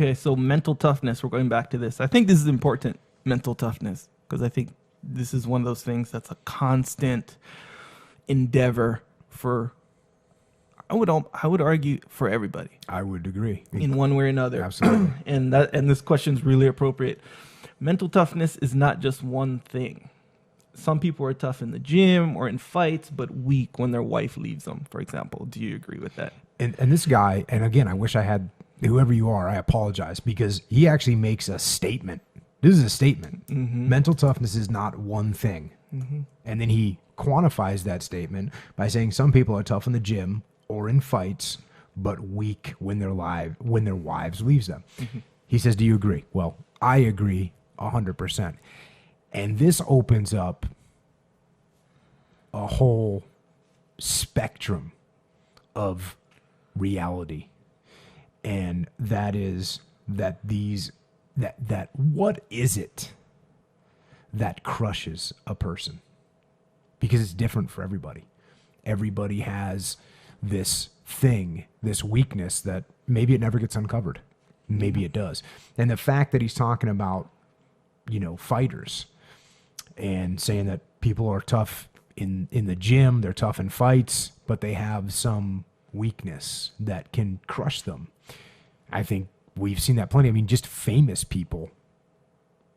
Okay, so mental toughness, we're going back to this. I think this is important, mental toughness, because I think this is one of those things that's a constant endeavor for, I would argue, for everybody. I would agree. In one way or another. Absolutely. And this question is really appropriate. Mental toughness is not just one thing. Some people are tough in the gym or in fights, but weak when their wife leaves them, for example. Do you agree with that? And this guy, and again, I wish I had, whoever you are, I apologize, because he actually makes a statement. This is a statement. Mm-hmm. Mental toughness is not one thing. Mm-hmm. And then he quantifies that statement by saying some people are tough in the gym or in fights, but weak when their wives leaves them. Mm-hmm. He says, do you agree? Well, I agree 100%. And this opens up a whole spectrum of reality. And that is that what is it that crushes a person? Because it's different for everybody. Everybody has this thing, this weakness that maybe it never gets uncovered. Maybe it does. And the fact that he's talking about, fighters and saying that people are tough in the gym, they're tough in fights, but they have some weakness that can crush them. I think we've seen that plenty. I mean, just famous people,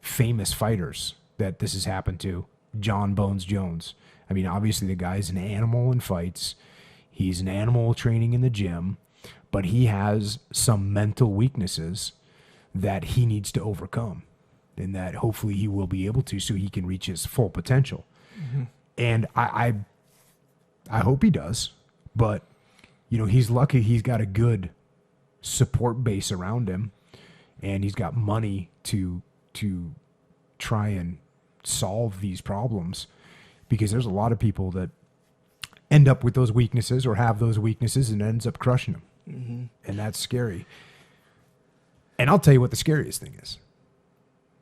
famous fighters that this has happened to. John Bones Jones. I mean, obviously the guy's an animal in fights. He's an animal training in the gym, but he has some mental weaknesses that he needs to overcome, and that hopefully he will be able to, so he can reach his full potential. Mm-hmm. And I hope he does, but he's lucky he's got a good support base around him, and he's got money to try and solve these problems, because there's a lot of people that end up with those weaknesses or have those weaknesses and ends up crushing them. Mm-hmm. And that's scary. And I'll tell you what the scariest thing is.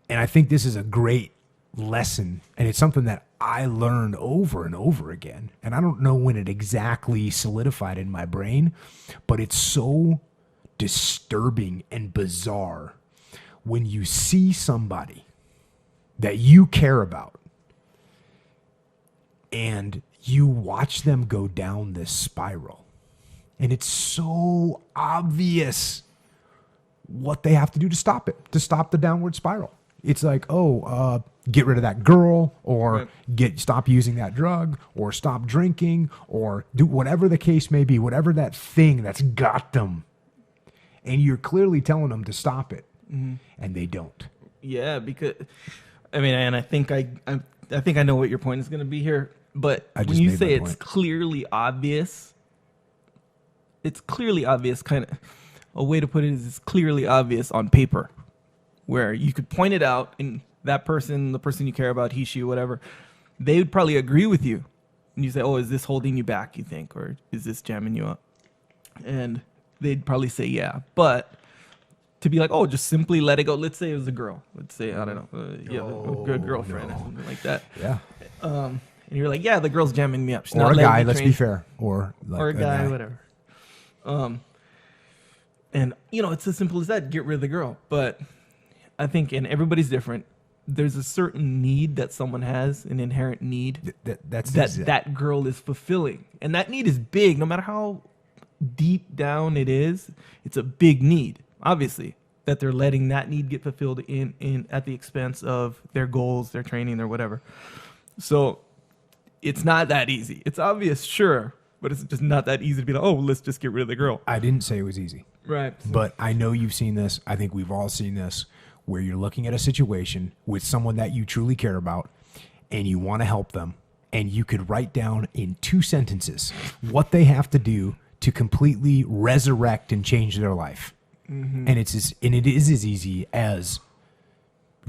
And I think this is a great lesson, and it's something that I learned over and over again. And I don't know when it exactly solidified in my brain, but it's so disturbing and bizarre when you see somebody that you care about and you watch them go down this spiral. And it's so obvious what they have to do to stop it, to stop the downward spiral. It's like, get rid of that girl, or stop using that drug, or stop drinking, or do whatever the case may be, whatever that thing that's got them. And you're clearly telling them to stop it, and they don't. Yeah, because and I think I know what your point is going to be here. But when you say it's clearly obvious, kind of a way to put it is it's clearly obvious on paper, where you could point it out, and that person, the person you care about, he, she, whatever, they would probably agree with you. And you say, is this holding you back, you think? Or is this jamming you up? And they'd probably say, yeah. But to be like, just simply let it go. Let's say it was a girl. Let's say, I don't know, you have a good girlfriend or something like that. Yeah. And you're like, yeah, the girl's jamming me up. She's or not a guy, let's train. be fair. Or a guy, whatever. And, it's as simple as that. Get rid of the girl. But I think, and everybody's different, there's a certain need that someone has, an inherent need that girl is fulfilling. And that need is big. No matter how deep down it is, it's a big need, obviously, that they're letting that need get fulfilled in at the expense of their goals, their training, their whatever. So it's not that easy. It's obvious, sure, but it's just not that easy to be like, let's just get rid of the girl. I didn't say it was easy. Right. But I know you've seen this. I think we've all seen this, where you're looking at a situation with someone that you truly care about and you want to help them, and you could write down in 2 sentences what they have to do to completely resurrect and change their life. Mm-hmm. And it is as easy as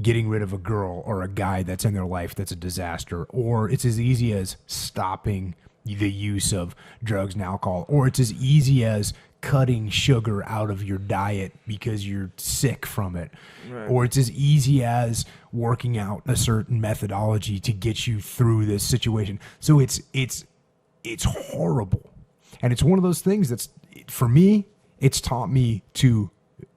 getting rid of a girl or a guy that's in their life that's a disaster, or it's as easy as stopping the use of drugs and alcohol, or it's as easy as cutting sugar out of your diet because you're sick from it. Right. Or it's as easy as working out a certain methodology to get you through this situation. So it's horrible. And it's one of those things that's, for me, it's taught me to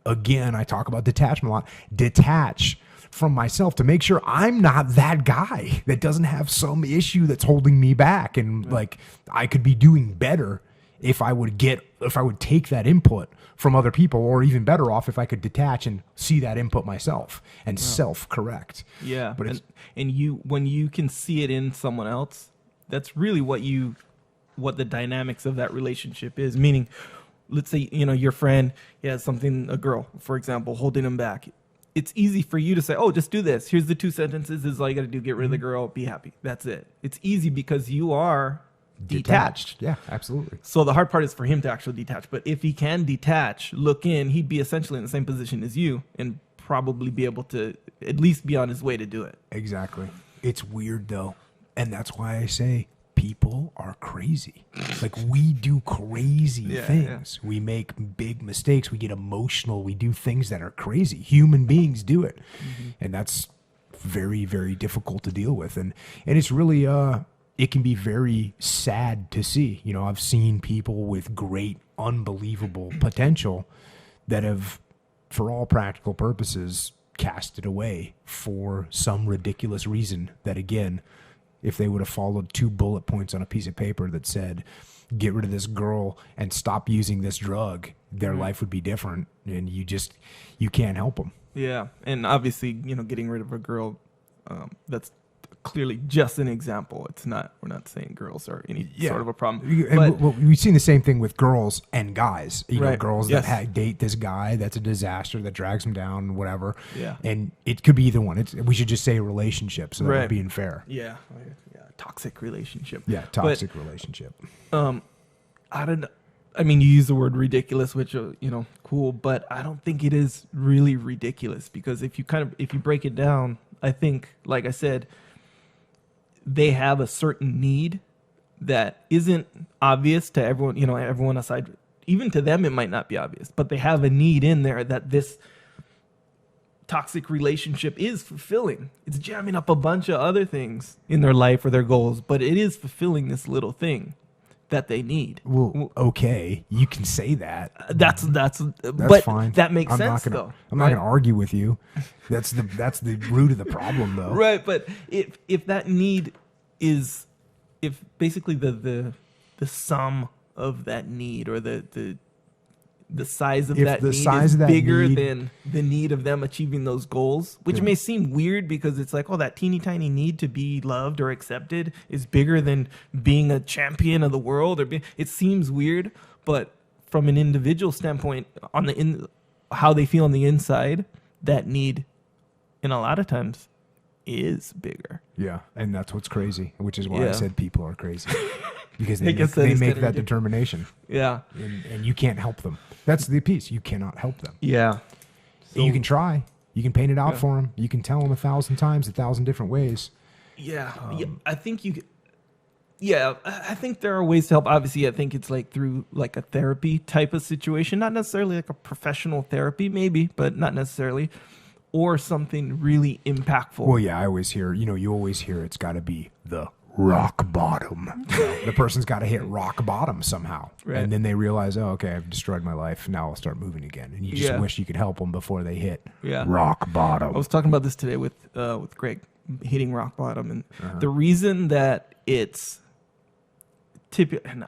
again, I talk about detachment a lot, detach from myself to make sure I'm not that guy that doesn't have some issue that's holding me back. And like, I could be doing better if I would take that input from other people, or even better off if I could detach and see that input myself and self-correct. Yeah. But when you can see it in someone else, that's really what the dynamics of that relationship is. Meaning, let's say, your friend has something, a girl, for example, holding him back. It's easy for you to say, oh, just do this. Here's the 2 sentences. This is all you got to do. Get rid of the girl. Be happy. That's it. It's easy because you are detached. Yeah, absolutely. So the hard part is for him to actually detach. But if he can detach, look in, he'd be essentially in the same position as you and probably be able to at least be on his way to do it. Exactly. It's weird, though. And that's why I say people are crazy. Like, we do crazy things. Yeah. We make big mistakes. We get emotional. We do things that are crazy. Human beings do it. Mm-hmm. And that's very, very difficult to deal with. And it's really, it can be very sad to see. I've seen people with great, unbelievable potential that have, for all practical purposes, cast it away for some ridiculous reason that, again, if they would have followed 2 bullet points on a piece of paper that said, get rid of this girl and stop using this drug, their life would be different. And you can't help them. Yeah. And obviously, getting rid of a girl, that's clearly just an example. We're not saying girls are any sort of a problem. And we've seen the same thing with girls and guys. Girls that date this guy that's a disaster, that drags them down, whatever. Yeah. And it could be either one. We should just say relationship, so that we're being fair. Yeah. Toxic relationship. Yeah, toxic relationship. You use the word ridiculous, which cool, but I don't think it is really ridiculous, because if you break it down, I think, like I said, they have a certain need that isn't obvious to everyone, everyone aside. Even to them, it might not be obvious, but they have a need in there that this toxic relationship is fulfilling. It's jamming up a bunch of other things in their life or their goals, but it is fulfilling this little thing that they need. Well, okay, you can say that. That's but fine. That makes sense, though. I'm not going to argue with you. That's the root of the problem, though. Right, but if that need is, if basically the sum of that need, or the size of that need is bigger than the need of them achieving those goals, which may seem weird because it's like, oh, that teeny tiny need to be loved or accepted is bigger than being a champion of the world, it seems weird, but from an individual standpoint, how they feel on the inside, that need, in a lot of times, is bigger. Yeah, and that's what's crazy, which is why I said people are crazy. Because they make that determination. Yeah. And you can't help them. That's the piece. You cannot help them. Yeah. So, you can try. You can paint it out for them. You can tell them 1,000 times, 1,000 different ways. Yeah. I think I think there are ways to help. Obviously, I think it's like through like a therapy type of situation. Not necessarily like a professional therapy, maybe, but not necessarily. Or something really impactful. Well, yeah, I always hear, you always hear it's got to be the rock bottom. The person's got to hit rock bottom somehow. Right. And then they realize, oh, okay, I've destroyed my life. Now I'll start moving again. And you just wish you could help them before they hit rock bottom. I was talking about this today with Greg, hitting rock bottom. And the reason that it's and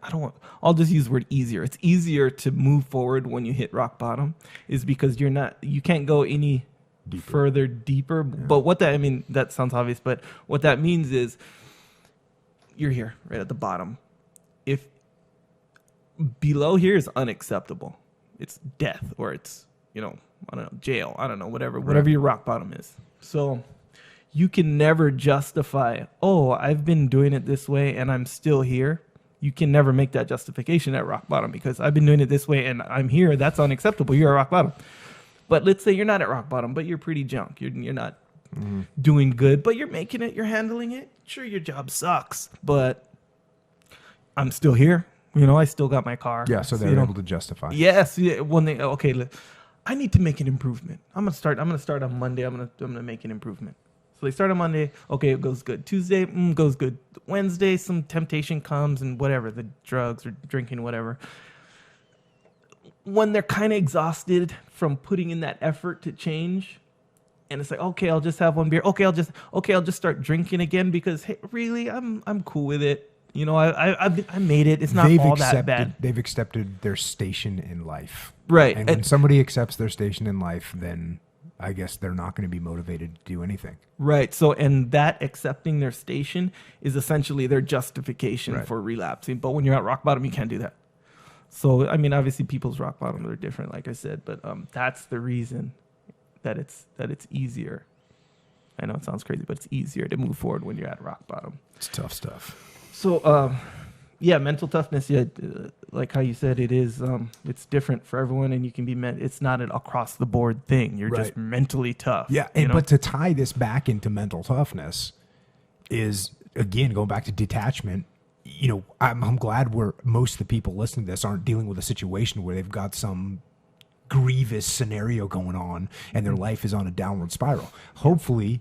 I'll just use the word easier. It's easier to move forward when you hit rock bottom is because you can't go any further deeper. Yeah. But that sounds obvious, but what that means is you're here right at the bottom. If below here is unacceptable, it's death, or it's, I don't know, jail, I don't know, whatever your rock bottom is. So you can never justify, oh, I've been doing it this way and I'm still here. You can never make that justification at rock bottom because I've been doing it this way and I'm here. That's unacceptable. You're at rock bottom. But let's say you're not at rock bottom, but you're pretty junk. You're not doing good, but you're making it. You're handling it. Sure, your job sucks, but I'm still here. I still got my car. Yeah, so they're able to justify. Yes. Yeah, I need to make an improvement. I'm gonna start on Monday. I'm gonna make an improvement. So they start on Monday. Okay, it goes good. Tuesday goes good. Wednesday, some temptation comes and whatever, the drugs or drinking, whatever. When they're kind of exhausted from putting in that effort to change. And it's like, okay, I'll just have one beer. I'll just start drinking again because, hey, really, I'm cool with it. You know, I made it. It's not that bad. They've accepted their station in life. Right. And when somebody accepts their station in life, then I guess they're not going to be motivated to do anything. Right. So, and that accepting their station is essentially their justification for relapsing. But when you're at rock bottom, you can't do that. So, I mean, obviously people's rock bottoms are different, like I said, but that's the reason that it's easier. I know it sounds crazy, but it's easier to move forward when you're at rock bottom. It's tough stuff. So, mental toughness. Yeah, like how you said, it is. It's different for everyone, and you can be. It's not an across the board thing. You're just mentally tough. Yeah, but to tie this back into mental toughness is again going back to detachment. You know, I'm glad most of the people listening to this aren't dealing with a situation where they've got some grievous scenario going on and their life is on a downward spiral. Hopefully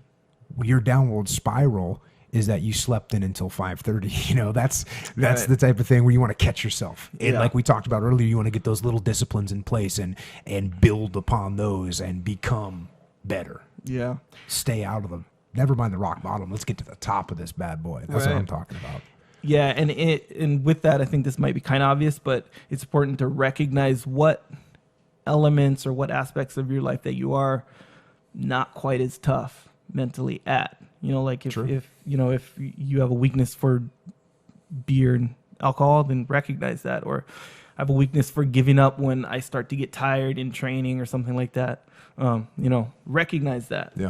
your downward spiral is that you slept in until 5:30. You know, that's the type of thing where you want to catch yourself. And like we talked about earlier, you want to get those little disciplines in place and build upon those and become better. Yeah. Stay out of never mind the rock bottom. Let's get to the top of this bad boy. That's what I'm talking about. Yeah. And with that, I think this might be kind of obvious, but it's important to recognize what elements or what aspects of your life that you are not quite as tough mentally at. You know, like if you have a weakness for beer and alcohol, then recognize that. Or I have a weakness for giving up when I start to get tired in training or something like that. Recognize that. Yeah.